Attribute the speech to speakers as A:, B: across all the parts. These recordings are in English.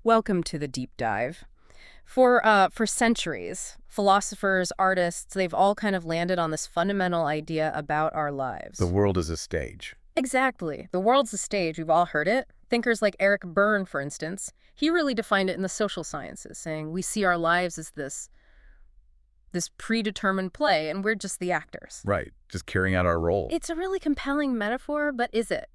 A: Welcome to the deep dive. For centuries, philosophers, artists, they've all kind of landed on this fundamental idea about our
B: The
A: lives.
B: world is a stage.
A: Exactly. The world's a stage. We've all heard it. Thinkers like Eric Berne, for instance, he really defined it in the social sciences, saying we see our lives as this predetermined play, and we're just the actors.
B: Right. Just carrying out our role.
A: It's a really compelling metaphor, but is it?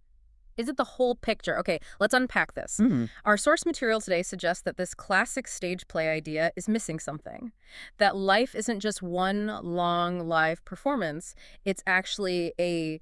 A: Is it the whole picture? Okay, let's unpack this.
B: Mhm.
A: Our source material today suggests that this classic stage play idea is missing something. That life isn't just one long live performance. It's actually a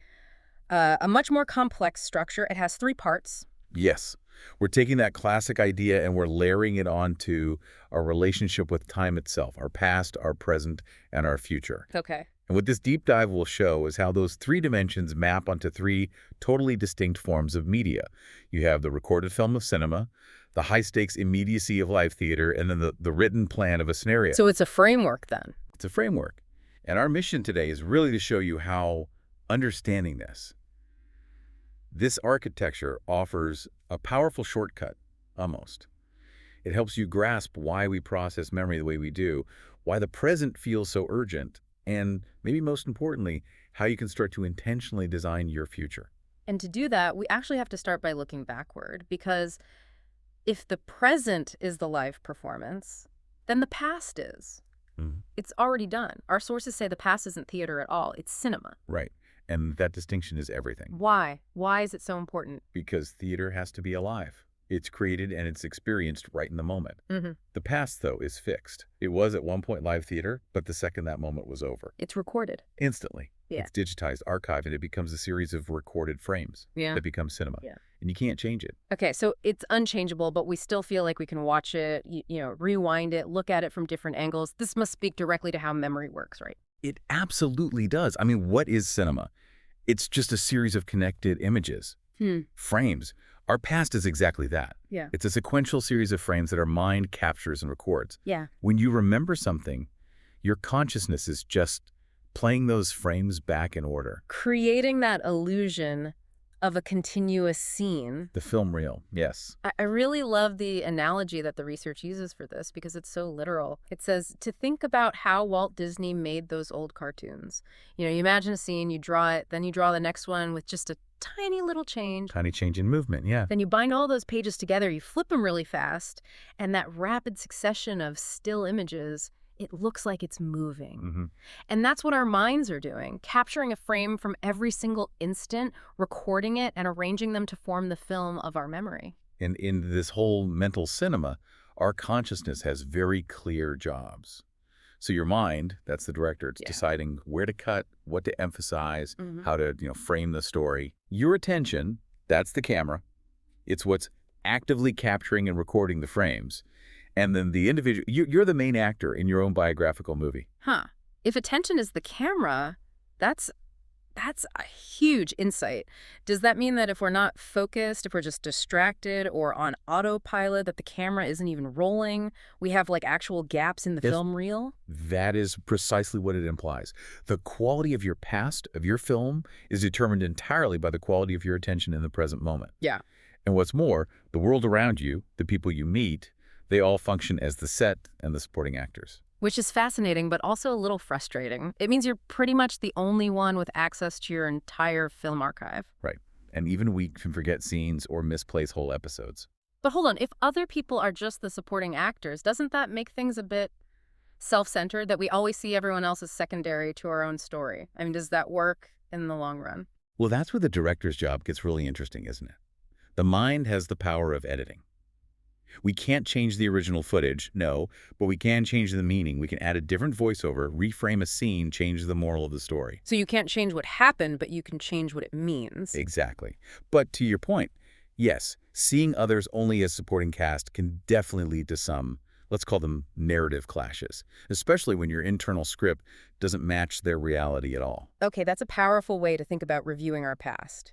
A: much more complex structure. It has three parts.
B: Yes. We're taking that classic idea and we're layering it onto our relationship with time itself, our past, our present, and our future.
A: Okay.
B: And what this deep dive will show is how those three dimensions map onto three totally distinct forms of media. You have the recorded film of cinema, the high-stakes immediacy of live theater, and then the written plan of a scenario.
A: So it's a framework then.
B: It's a framework. And our mission today is really to show you how understanding this architecture offers a powerful shortcut, almost. It helps you grasp why we process memory the way we do, why the present feels so urgent, and maybe most importantly, how you can start to intentionally design your future.
A: And to do that, we actually have to start by looking backward, because if the present is the live performance, then the past is.
B: Mhm.
A: It's already done. Our sources say the past isn't theater at all. It's cinema.
B: Right. And that distinction is everything.
A: Why? Why is it so important?
B: Because theater has to be alive. It's created and it's experienced right in the moment.
A: Mm-hmm.
B: The past, though, is fixed. It was at one point live theater, but the second that moment was over.
A: It's recorded.
B: Instantly.
A: Yeah.
B: It's digitized, archived, and it becomes a series of recorded frames
A: Yeah.
B: that become cinema.
A: Yeah.
B: And you can't change it.
A: Okay, so it's unchangeable, but we still feel like we can watch it, rewind it, look at it from different angles. This must speak directly to how memory works, right?
B: It absolutely does. I mean, what is cinema? It's just a series of connected images, frames. Our past is exactly that.
A: Yeah.
B: It's a sequential series of frames that our mind captures and records.
A: Yeah.
B: When you remember something, your consciousness is just playing those frames back in order.
A: Creating that illusion of a continuous scene.
B: The film reel, yes.
A: I really love the analogy that the research uses for this because it's so literal. It says to think about how Walt Disney made those old cartoons. You imagine a scene, you draw it, then you draw the next one with just a tiny little change.
B: Tiny change in movement, yeah.
A: Then you bind all those pages together, you flip them really fast, and that rapid succession of still images, it looks like it's moving.
B: Mm-hmm.
A: And that's what our minds are doing, capturing a frame from every single instant, recording it, and arranging them to form the film of our memory.
B: And in this whole mental cinema, our consciousness has very clear jobs. So your mind, that's the director, it's deciding where to cut, what to emphasize, how to frame the story. Your attention, that's the camera. It's what's actively capturing and recording the frames. And then the individual, you're the main actor in your own biographical movie.
A: Huh. If attention is the camera, that's a huge insight. Does that mean that if we're not focused, if we're just distracted or on autopilot, that the camera isn't even rolling, we have like actual gaps in the film reel?
B: That is precisely what it implies. The quality of your past, of your film, is determined entirely by the quality of your attention in the present moment.
A: Yeah.
B: And what's more, the world around you, the people you meet, they all function as the set and the supporting actors.
A: Which is fascinating, but also a little frustrating. It means you're pretty much the only one with access to your entire film archive.
B: Right. And even we can forget scenes or misplace whole episodes.
A: But hold on, if other people are just the supporting actors, doesn't that make things a bit self-centered, that we always see everyone else as secondary to our own story? I mean, does that work in the long run?
B: Well, that's where the director's job gets really interesting, isn't it? The mind has the power of editing. We can't change the original footage, no, but we can change the meaning. We can add a different voiceover, reframe a scene, change the moral of the story.
A: So you can't change what happened, but you can change what it means.
B: Exactly. But to your point, yes, seeing others only as supporting cast can definitely lead to some, let's call them narrative clashes, especially when your internal script doesn't match their reality at all.
A: Okay, that's a powerful way to think about reviewing our past.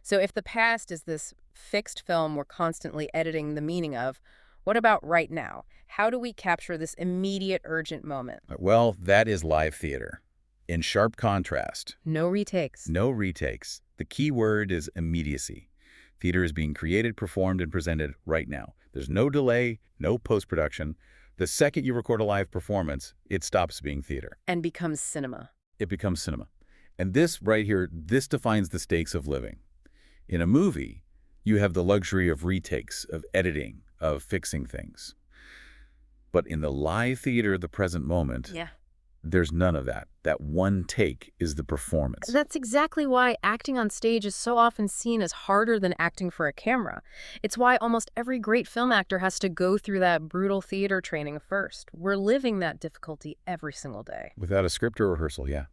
A: So if the past is this fixed film we're constantly editing the meaning of, what about right now? How do we capture this immediate, urgent moment?
B: Well, that is live theater. In sharp contrast.
A: No retakes.
B: No retakes. The key word is immediacy. Theater is being created, performed, and presented right now. There's no delay, no post-production. The second you record a live performance, it stops being theater.
A: And becomes cinema.
B: It becomes cinema. And this right here, this defines the stakes of living. In a movie, you have the luxury of retakes, of editing, of fixing things. But in the live theater of the present moment, there's none of that. That one take is the performance.
A: That's exactly why acting on stage is so often seen as harder than acting for a camera. It's why almost every great film actor has to go through that brutal theater training first. We're living that difficulty every single day.
B: Without a script or rehearsal, yeah.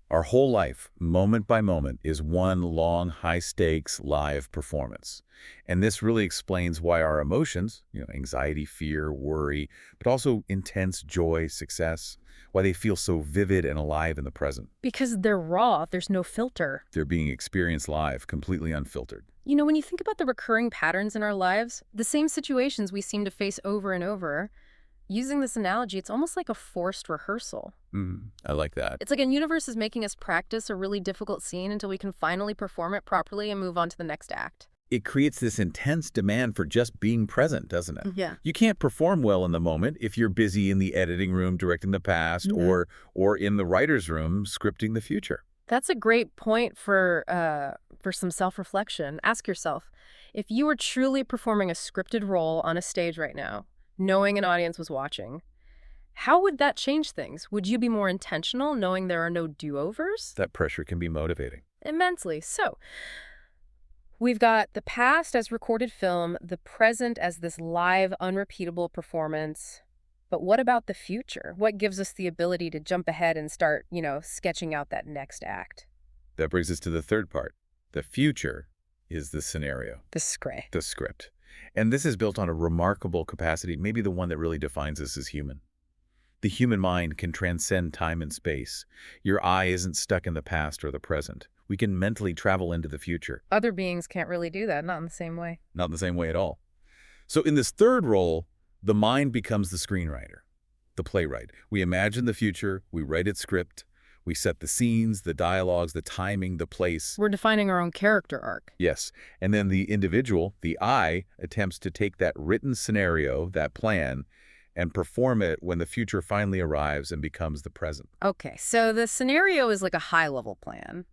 B: Our whole life, moment by moment, is one long, high-stakes live performance. And this really explains why our emotions, anxiety, fear, worry, but also intense joy, success, why they feel so vivid and alive in the present.
A: Because they're raw, there's no filter.
B: They're being experienced live, completely unfiltered.
A: When you think about the recurring patterns in our lives, the same situations we seem to face over and over, using this analogy, it's almost like a forced rehearsal.
B: I like that.
A: It's like a universe is making us practice a really difficult scene until we can finally perform it properly and move on to the next act.
B: It creates this intense demand for just being present, doesn't it?
A: Yeah.
B: You can't perform well in the moment if you're busy in the editing room directing the past or in the writer's room scripting the future.
A: That's a great point for some self-reflection. Ask yourself, if you were truly performing a scripted role on a stage right now, knowing an audience was watching, how would that change things? Would you be more intentional knowing there are no do-overs?
B: That pressure can be motivating.
A: Immensely. So, we've got the past as recorded film, the present as this live, unrepeatable performance. But what about the future? What gives us the ability to jump ahead and start, sketching out that next act?
B: That brings us to the third part. The future is the scenario.
A: The script.
B: The script. And this is built on a remarkable capacity, maybe the one that really defines us as human. The human mind can transcend time and space. Your eye isn't stuck in the past or the present. We can mentally travel into the future.
A: Other beings can't really do that, not in the same way.
B: Not in the same way at all. So in this third role, the mind becomes the screenwriter, the playwright. We imagine the future, we write its script, we set the scenes, the dialogues, the timing, the place.
A: We're defining our own character arc.
B: Yes. And then the individual, the I, attempts to take that written scenario, that plan, and perform it when the future finally arrives and becomes the present.
A: Okay, so the scenario is like a high-level plan.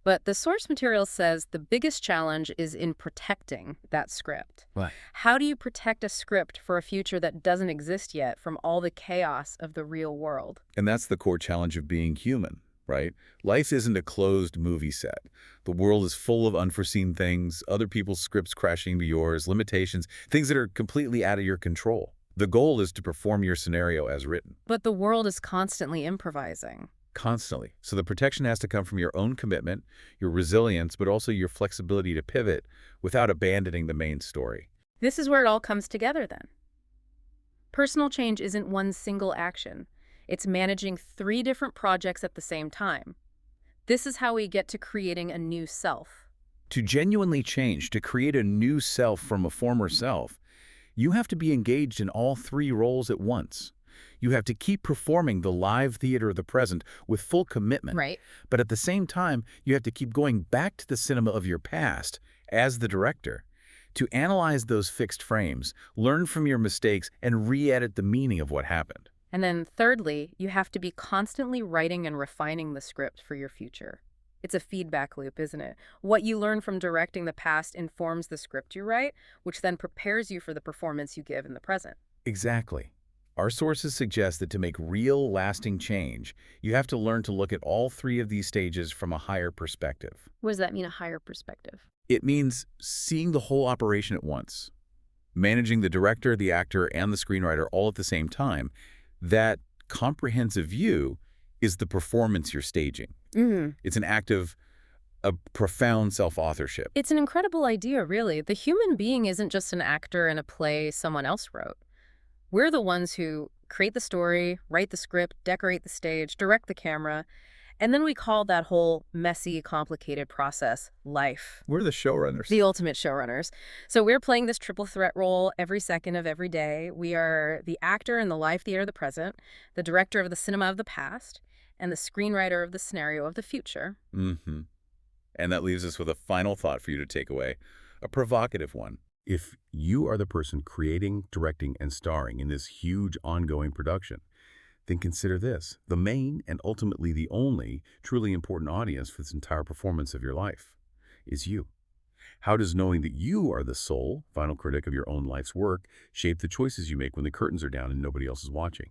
A: But the source material says the biggest challenge is in protecting that script.
B: Right.
A: How do you protect a script for a future that doesn't exist yet from all the chaos of the real world?
B: And that's the core challenge of being human, right? Life isn't a closed movie set. The world is full of unforeseen things, other people's scripts crashing into yours, limitations, things that are completely out of your control. The goal is to perform your scenario as written.
A: But the world is constantly improvising.
B: Constantly. So the protection has to come from your own commitment, your resilience, but also your flexibility to pivot without abandoning the main story.
A: This is where it all comes together then. Personal change isn't one single action. It's managing 3 different projects at the same time. This is how we get to creating a new self.
B: To genuinely change, to create a new self from a former self, you have to be engaged in all 3 roles at once. You have to keep performing the live theater of the present with full commitment.
A: Right.
B: But at the same time, you have to keep going back to the cinema of your past as the director to analyze those fixed frames, learn from your mistakes, and re-edit the meaning of what happened.
A: And then thirdly, you have to be constantly writing and refining the script for your future. It's a feedback loop, isn't it? What you learn from directing the past informs the script you write, which then prepares you for the performance you give in the present.
B: Exactly. Our sources suggest that to make real, lasting change, you have to learn to look at all 3 of these stages from a higher perspective.
A: What does that mean, a higher perspective?
B: It means seeing the whole operation at once, managing the director, the actor, and the screenwriter all at the same time. That comprehensive view is the performance you're staging. It's an act of a profound self-authorship.
A: It's an incredible idea, really. The human being isn't just an actor in a play someone else wrote. We're the ones who create the story, write the script, decorate the stage, direct the camera, and then we call that whole messy, complicated process life.
B: We're the showrunners.
A: The ultimate showrunners. So we're playing this triple threat role every second of every day. We are the actor in the live theater of the present, the director of the cinema of the past, and the screenwriter of the scenario of the future.
B: And that leaves us with a final thought for you to take away. A provocative one.
C: If you are the person creating, directing, and starring in this huge ongoing production, then consider this: the main and ultimately the only truly important audience for this entire performance of your life is you. How does knowing that you are the sole, final critic of your own life's work shape the choices you make when the curtains are down and nobody else is watching?